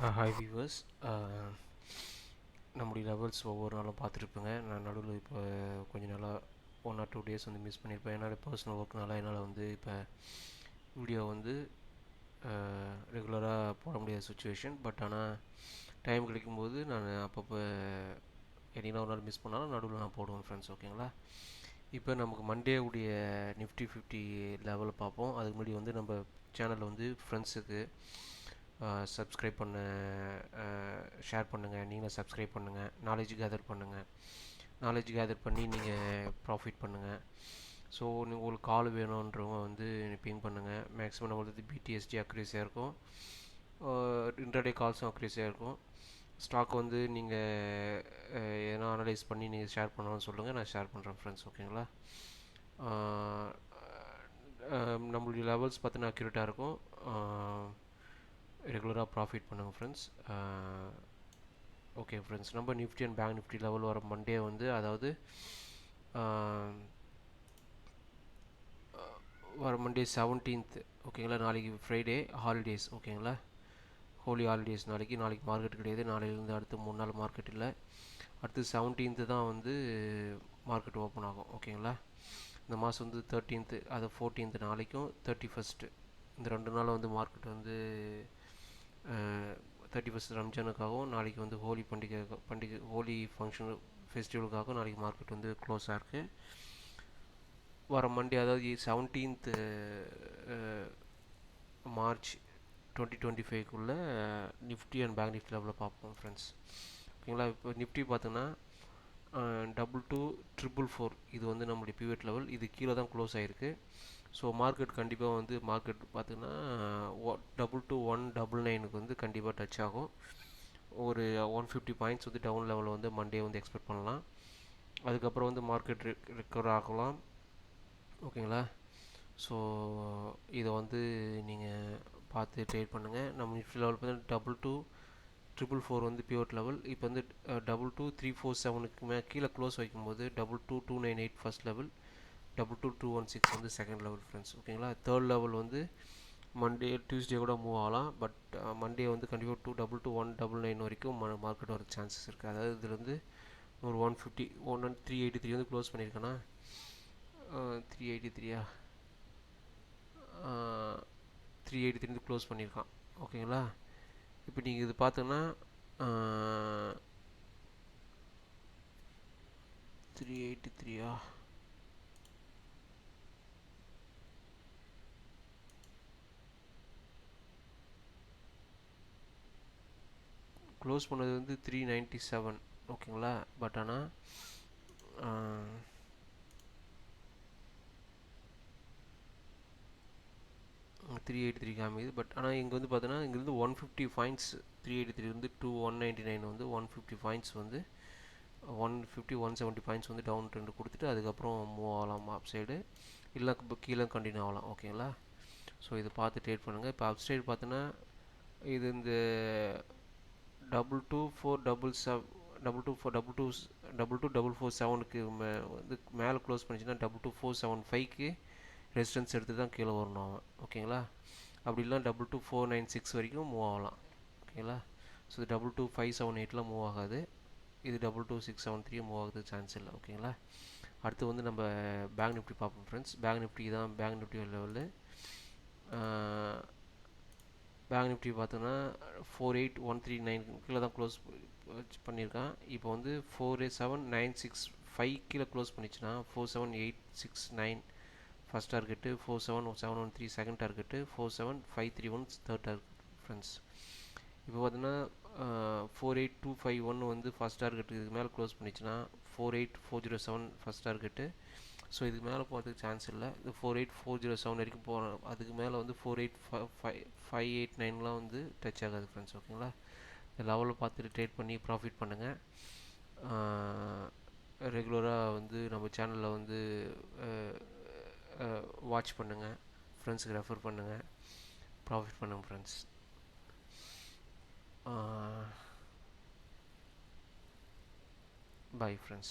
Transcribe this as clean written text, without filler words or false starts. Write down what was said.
Hi viewers. நம்முடைய levels ஒவ்வொரு நாளும் பார்த்துருப்பேங்க. நான் நடுவில் இப்போ கொஞ்ச நாளாக 1 or 2 days வந்து மிஸ் பண்ணியிருப்பேன். என்னோடய பர்சனல் ஒர்க்னால என்னால் வந்து இப்போ வீடியோ வந்து ரெகுலராக போட முடியாத சுச்சுவேஷன். பட் ஆனால் டைம் கிடைக்கும்போது நான் அப்பப்போ என்னைனா ஒரு நாள் மிஸ் பண்ணாலும் நடுவில் நான் போடுவேன் ஃப்ரெண்ட்ஸ். ஓகேங்களா? இப்போ நமக்கு மண்டே உடைய நிஃப்டி 50 லெவலில் பார்ப்போம். அதுக்கு முன்னாடி வந்து நம்ம சேனலில் வந்து ஃப்ரெண்ட்ஸுக்கு சப்ஸ்கிரைப் பண்ண ஷேர் பண்ணுங்கள். நீங்களும் சப்ஸ்கிரைப் பண்ணுங்கள். நாலேஜ் கேதர் பண்ணுங்கள். நாலேஜ் கேதர் பண்ணி நீங்கள் ப்ராஃபிட் பண்ணுங்கள். ஸோ உங்களுக்கு கால் வேணுன்றவங்க வந்து பிங் பண்ணுங்கள். மேக்ஸிமம் நம்மளது பிடிஎஸ்டி அக்யூரேசியாக இருக்கும். இன்டர்டே கால்ஸும் அக்யூரேசியாக இருக்கும். ஸ்டாக் வந்து நீங்கள் எதனா அனலைஸ் பண்ணி நீங்கள் ஷேர் பண்ணணும்னு சொல்லுங்கள். நான் ஷேர் பண்ணுறேன் ஃப்ரெண்ட்ஸ். ஓகேங்களா? நம்மளுடைய லெவல்ஸ் பார்த்தீங்கன்னா அக்யூரேட்டாக இருக்கும். ரெகுலராக ப்ராஃபிட் பண்ணுங்கள் ஃப்ரெண்ட்ஸ். ஓகே ஃப்ரெண்ட்ஸ், நம்ம Nifty and bank Nifty level வர மண்டே வந்து, அதாவது வர மண்டே 17th. ஓகேங்களா? நாளைக்கு ஃப்ரைடே ஹாலிடேஸ். ஓகேங்களா? ஹோலி ஹாலிடேஸ் நாளைக்கு மார்க்கெட் கிடையாது. நாளையிலேருந்து அடுத்து 3 நாள் மார்க்கெட் இல்லை. அடுத்து 17th தான் வந்து மார்க்கெட் ஓப்பன் ஆகும். ஓகேங்களா? இந்த மாதம் வந்து 13th, அது 14th நாளைக்கும் 31st, இந்த 2 நாள் வந்து மார்க்கெட் வந்து 31st ரம்ஜானுக்காகவும் நாளைக்கு வந்து ஹோலி பண்டிகை ஹோலி ஃபங்க்ஷன் ஃபெஸ்டிவலுக்காகவும் நாளைக்கு மார்க்கெட் வந்து க்ளோஸாக இருக்குது. வர மண்டே, அதாவது 17th மார்ச் 2025க்குள்ளே நிஃப்டி அண்ட் பேங்க் நிஃப்டி லெவலில் பார்ப்போம் ஃப்ரெண்ட்ஸ். ஓகேங்களா? இப்போ நிஃப்டி பார்த்தோன்னா 22,444 இது வந்து நம்மளுடைய பிவட் லெவல். இது கீழே தான் க்ளோஸ் ஆகிருக்கு. ஸோ மார்க்கெட் கண்டிப்பாக வந்து மார்க்கெட் பார்த்திங்கன்னா 22,199க்கு வந்து கண்டிப்பாக டச் ஆகும். ஒரு 150 பாயிண்ட்ஸ் வந்து டவுன் லெவலில் வந்து மண்டே வந்து எக்ஸ்பெக்ட் பண்ணலாம். அதுக்கப்புறம் வந்து மார்க்கெட் ரெக்கவர் ஆகலாம். ஓகேங்களா? ஸோ இதை வந்து நீங்கள் பார்த்து ட்ரேட் பண்ணுங்கள். நம்ம நிஃப்டி லெவல் பார்த்தீங்கன்னா 22,444 வந்து பியூர் லெவல். இப்போ வந்து 22,347க்கு கீழே க்ளோஸ் வைக்கும்போது 22,298 ஃபர்ஸ்ட் லெவல், 22,216 வந்து செகண்ட் லெவல் ஃப்ரெண்ட்ஸ். ஓகேங்களா? தேர்ட் லெவல் வந்து மண்டே டியூஸ்டே கூட மூவ் ஆகலாம். பட் மண்டே வந்து கண்டிப்பாக 22,199 வரைக்கும் மார்க்கெட் வர சான்சஸ் இருக்குது. அதாவது இதில் வந்து ஒரு 150 383 வந்து க்ளோஸ் பண்ணியிருக்கேன்னா 383 383 க்ளோஸ் பண்ணியிருக்கான். ஓகேங்களா? இப்போ நீங்கள் இது பார்த்தோன்னா 383 க்ளோஸ் பண்ணது வந்து 397. ஓகேங்களா? பட் ஆனால் 383 காமிக்குது. பட் ஆனால் இங்கே வந்து பார்த்தோன்னா இங்கேருந்து 150 பாயிண்ட்ஸ், 383 வந்து 199 வந்து 150 பாயிண்ட்ஸ் வந்து 170 பாயிண்ட்ஸ் வந்து டவுன் ட்ரெண்ட் கொடுத்துட்டு அதுக்கப்புறம் மூவ் ஆகலாம் அப் சைடு, இல்லை கீழே கண்டினியூ ஆகலாம். ஓகேங்களா? ஸோ இதை பார்த்து ட்ரேட் பண்ணுங்கள். இப்போ அப் சைடு பார்த்தோன்னா இது இந்த 22,477க்கு வந்து மேலே க்ளோஸ் பண்ணிச்சுன்னா 22,475க்கு ரெசிஸ்டன்ஸ் எடுத்து தான் கீழே வரணும் அவன். ஓகேங்களா? அப்படி இல்லை 22,496 வரைக்கும் மூவ் ஆகலாம். ஓகேங்களா? ஸோ இது 22,578 மூவ் ஆகாது. இது 22,673 மூவ் ஆகுது சான்ஸ் இல்லை. ஓகேங்களா? அடுத்து வந்து நம்ம பேங்க் நிஃப்டி பார்ப்போம் ஃப்ரெண்ட்ஸ். பேங்க் நிஃப்டி தான் bank Nifty level. Bank Nifty பார்த்தோன்னா 48,139 கீழே தான் க்ளோஸ் பண்ணியிருக்கான். இப்போ வந்து 47,965 கீழே க்ளோஸ் பண்ணிச்சுன்னா 47,869 first target, 47,713 second target, 47,531 third target friends. இப்போ பார்த்தீங்கன்னா 48,251 வந்து ஃபஸ்ட் டார்கெட்டு. இதுக்கு மேலே க்ளோஸ் பண்ணிச்சுன்னா 48,407 ஃபஸ்ட் டார்கெட்டு. ஸோ இதுக்கு மேலே போகிறதுக்கு சான்ஸ் இல்லை. இது 48,407 வரைக்கும் போகிறோம். அதுக்கு மேலே வந்து 48,589 வந்து டச் ஆகாது ஃப்ரெண்ட்ஸ். ஓகேங்களா? இந்த லெவலில் பார்த்துட்டு ட்ரேட் பண்ணி ப்ராஃபிட் பண்ணுங்கள். ரெகுலராக வந்து நம்ம சேனலில் வந்து வாட்ச் பண்ணுங்கள், ஃப்ரெண்ட்ஸுக்கு ரெஃபர் பண்ணுங்கள், ப்ராஃபிட் பண்ணுங்கள் ஃப்ரெண்ட்ஸ். Bye friends.